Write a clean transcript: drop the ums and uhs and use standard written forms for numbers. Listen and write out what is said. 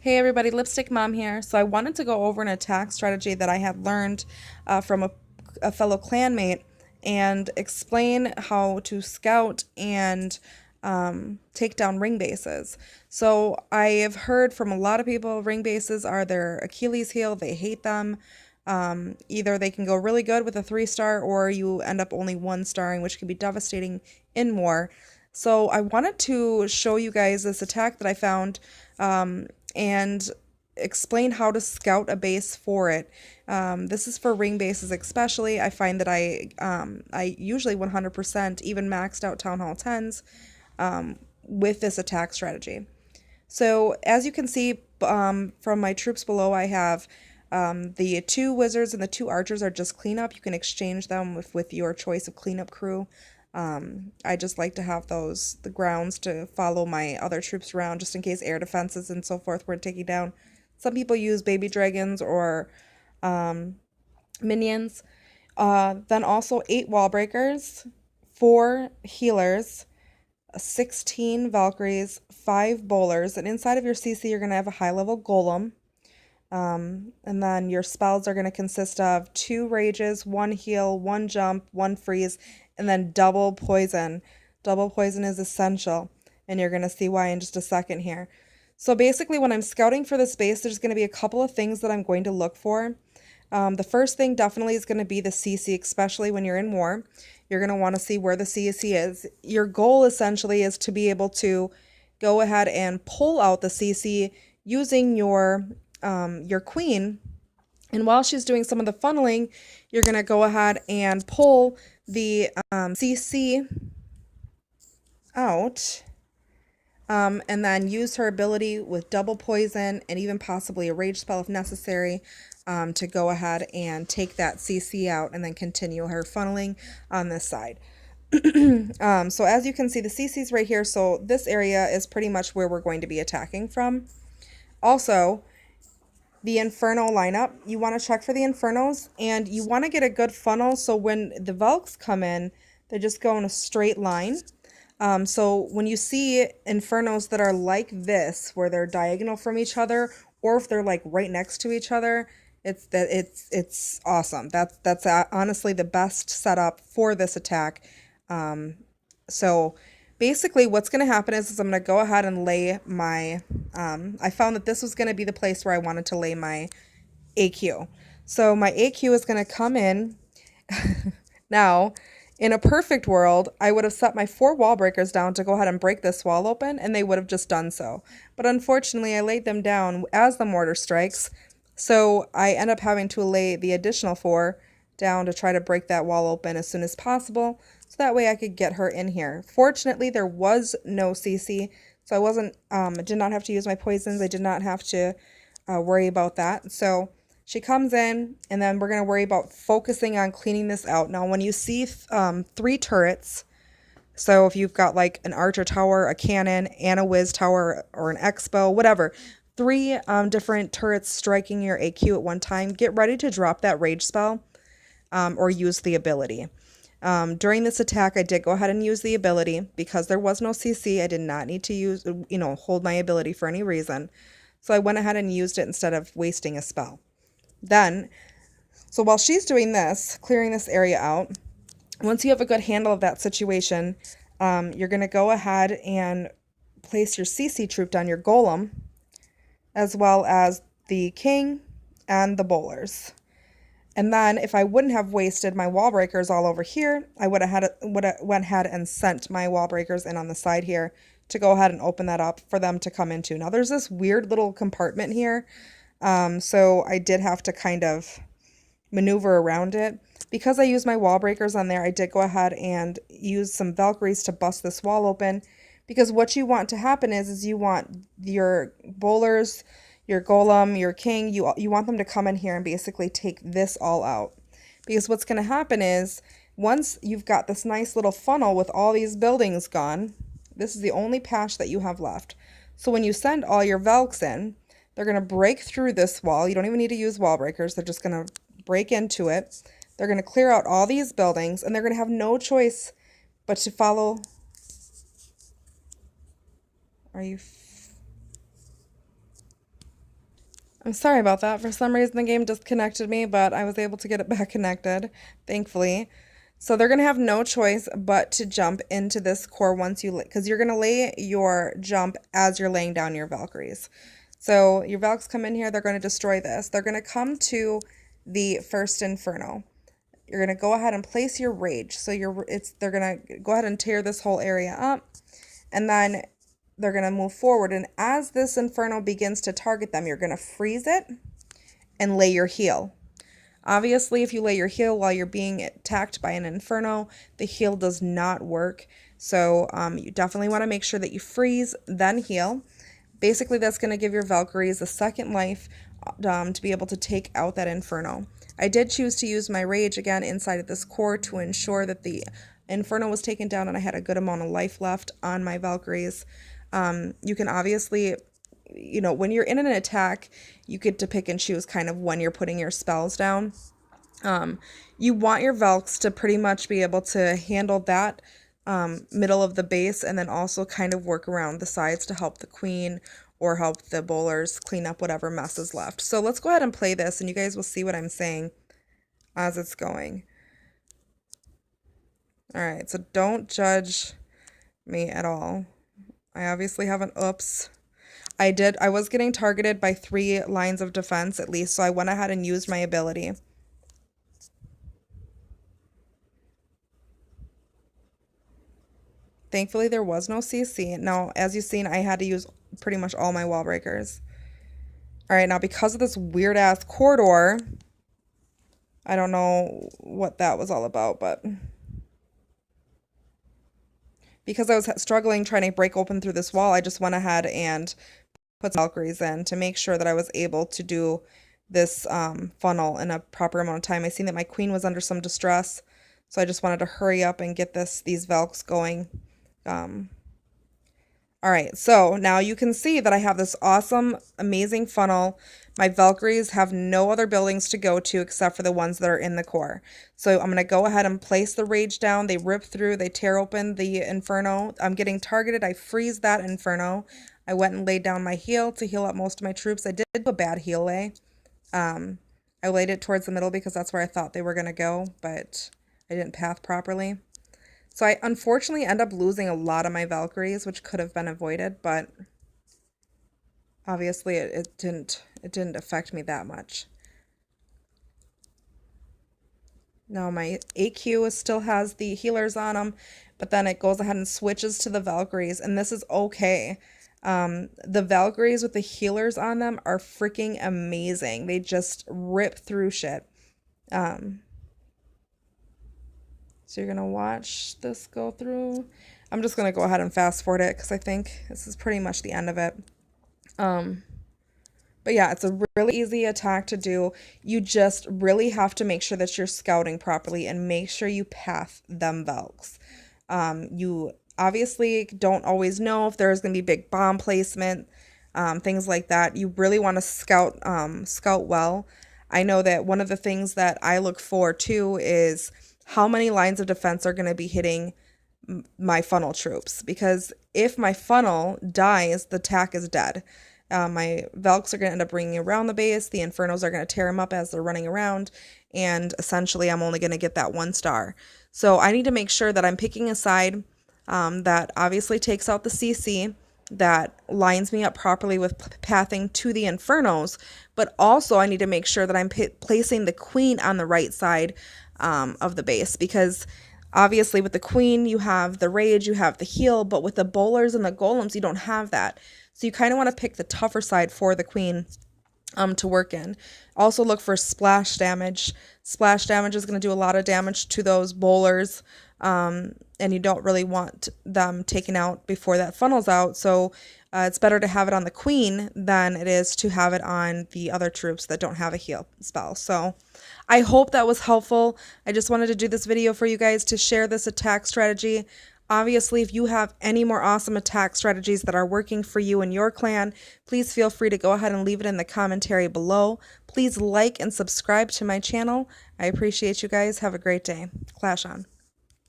Hey everybody, Lipstick Mom here. So I wanted to go over an attack strategy that I had learned from a fellow clanmate and explain how to scout and take down ring bases. So I have heard from a lot of people ring bases are their Achilles heel. They hate them. Either they can go really good with a 3-star or you end up only 1-starring, which can be devastating in war. So I wanted to show you guys this attack that I found and explain how to scout a base for it. This is for ring bases especially. I find that I usually 100% even maxed out Town Hall 10s with this attack strategy. So as you can see from my troops below, I have the 2 wizards and the 2 archers are just cleanup. You can exchange them with your choice of cleanup crew. I just like to have the grounds to follow my other troops around just in case air defenses and so forth were taking down. Some people use baby dragons or minions. Then also 8 wall breakers, 4 healers, 16 Valkyries, 5 bowlers, and inside of your CC you're going to have a high level golem. And then your spells are going to consist of 2 rages, 1 heal, 1 jump, 1 freeze, and then double poison. Double poison is essential, and you're going to see why in just a second here. So basically when I'm scouting for this base, there's going to be a couple of things that I'm going to look for. The first thing definitely is going to be the CC, especially when you're in war. You're going to want to see where the CC is. Your goal essentially is to be able to go ahead and pull out the CC using your queen. And while she's doing some of the funneling, you're going to go ahead and pull the CC out. And then use her ability with double poison and even possibly a rage spell if necessary to go ahead and take that CC out and then continue her funneling on this side. So as you can see, the CC's right here, so this area is pretty much where we're going to be attacking from. Also, the Inferno lineup, you want to check for the Infernos, and you want to get a good funnel so when the Valks come in, they just go in a straight line. So when you see Infernos that are like this, where they're diagonal from each other, or if they're like right next to each other, it's awesome. That's honestly the best setup for this attack. So basically what's going to happen is I'm going to go ahead and lay my, I found that this was going to be the place where I wanted to lay my AQ. So my AQ is going to come in. Now, in a perfect world, I would have set my 4 wall breakers down to go ahead and break this wall open, and they would have just done so. But unfortunately, I laid them down as the mortar strikes, so I end up having to lay the additional 4 down to try to break that wall open as soon as possible, so that way I could get her in here. Fortunately, there was no CC, so I did not have to use my poisons. I did not have to worry about that. So she comes in, and then we're going to worry about focusing on cleaning this out. Now, when you see 3 turrets, so if you've got like an archer tower, a cannon, and a whiz tower, or an expo, whatever, 3 different turrets striking your AQ at one time, get ready to drop that rage spell or use the ability. During this attack, I did go ahead and use the ability because there was no CC. I did not need to use, hold my ability for any reason. So I went ahead and used it instead of wasting a spell. Then, so while she's doing this, clearing this area out, once you have a good handle of that situation, you're going to go ahead and place your CC troop down your golem, as well as the king and the bowlers. And then if I wouldn't have wasted my wall breakers all over here, I would have went ahead and sent my wall breakers in on the side here to go ahead and open that up for them to come into. Now there's this weird little compartment here. So I did have to kind of maneuver around it. Because I used my wall breakers on there, I did go ahead and use some Valkyries to bust this wall open. Because what you want to happen is you want your bowlers, your golem, your king, you want them to come in here and basically take this all out. Because what's going to happen is, once you've got this nice little funnel with all these buildings gone, this is the only patch that you have left. So when you send all your Valks in, they're going to break through this wall. You don't even need to use wall breakers. They're just going to break into it. They're going to clear out all these buildings, and they're going to have no choice but to follow. Are you? I'm sorry about that. For some reason, the game disconnected me, but I was able to get it back connected, thankfully. So they're going to have no choice but to jump into this core once you, because you're going to lay your jump as you're laying down your Valkyries. So your Valks come in here, they're going to destroy this. They're going to come to the first Inferno. You're going to go ahead and place your Rage. So they're going to go ahead and tear this whole area up. And then they're going to move forward. And as this Inferno begins to target them, you're going to freeze it and lay your heal. Obviously, if you lay your heal while you're being attacked by an Inferno, the heal does not work. So you definitely want to make sure that you freeze, then heal. Basically, that's going to give your Valkyries a second life to be able to take out that Inferno. I did choose to use my Rage again inside of this core to ensure that the Inferno was taken down and I had a good amount of life left on my Valkyries. You can obviously, when you're in an attack, you get to pick and choose kind of when you're putting your spells down. You want your Valks to pretty much be able to handle that middle of the base and then also kind of work around the sides to help the queen or help the bowlers clean up whatever mess is left. So let's go ahead and play this and you guys will see what I'm saying as it's going. Alright, so don't judge me at all. I obviously have an oops. I was getting targeted by 3 lines of defense at least, so I went ahead and used my ability. Thankfully, there was no CC. Now, as you've seen, I had to use pretty much all my wall breakers. Alright, now because of this weird-ass corridor, I don't know what that was all about, but because I was struggling trying to break open through this wall, I just went ahead and put some Valkyries in to make sure that I was able to do this funnel in a proper amount of time. I seen that my queen was under some distress, so I just wanted to hurry up and get these Valks going. Alright, so now you can see that I have this awesome, amazing funnel. My Valkyries have no other buildings to go to except for the ones that are in the core. So I'm going to go ahead and place the Rage down. They rip through, they tear open the Inferno. I'm getting targeted. I freeze that Inferno. I went and laid down my heal to heal up most of my troops. I did a bad heal lay. I laid it towards the middle because that's where I thought they were going to go, but I didn't path properly. So I unfortunately end up losing a lot of my Valkyries, which could have been avoided, but obviously it didn't affect me that much. Now my AQ still has the healers on them, but then it goes ahead and switches to the Valkyries, and this is okay. The Valkyries with the healers on them are freaking amazing. They just rip through shit. So you're going to watch this go through. I'm just going to go ahead and fast forward it because I think this is pretty much the end of it. But yeah, it's a really easy attack to do. You just really have to make sure that you're scouting properly and make sure you path them Valks. You obviously don't always know if there's going to be big bomb placement, things like that. You really want to scout well. I know that one of the things that I look for too is how many lines of defense are going to be hitting my funnel troops, because if my funnel dies, the attack is dead. My Valks are going to end up bringing around the base, the Infernos are going to tear them up as they're running around, and essentially I'm only going to get that 1 star. So I need to make sure that I'm picking a side that obviously takes out the CC, that lines me up properly with pathing to the Infernos, but also I need to make sure that I'm placing the queen on the right side of the base, because obviously with the queen you have the Rage, you have the heal, but with the bowlers and the golems you don't have that. So you kind of want to pick the tougher side for the queen to work in. Also look for splash damage. Splash damage is going to do a lot of damage to those bowlers, and you don't really want them taken out before that funnels out. So it's better to have it on the queen than it is to have it on the other troops that don't have a heal spell. So I hope that was helpful. I just wanted to do this video for you guys to share this attack strategy. Obviously, if you have any more awesome attack strategies that are working for you and your clan, please feel free to go ahead and leave it in the commentary below. Please like and subscribe to my channel. I appreciate you guys. Have a great day. Clash on.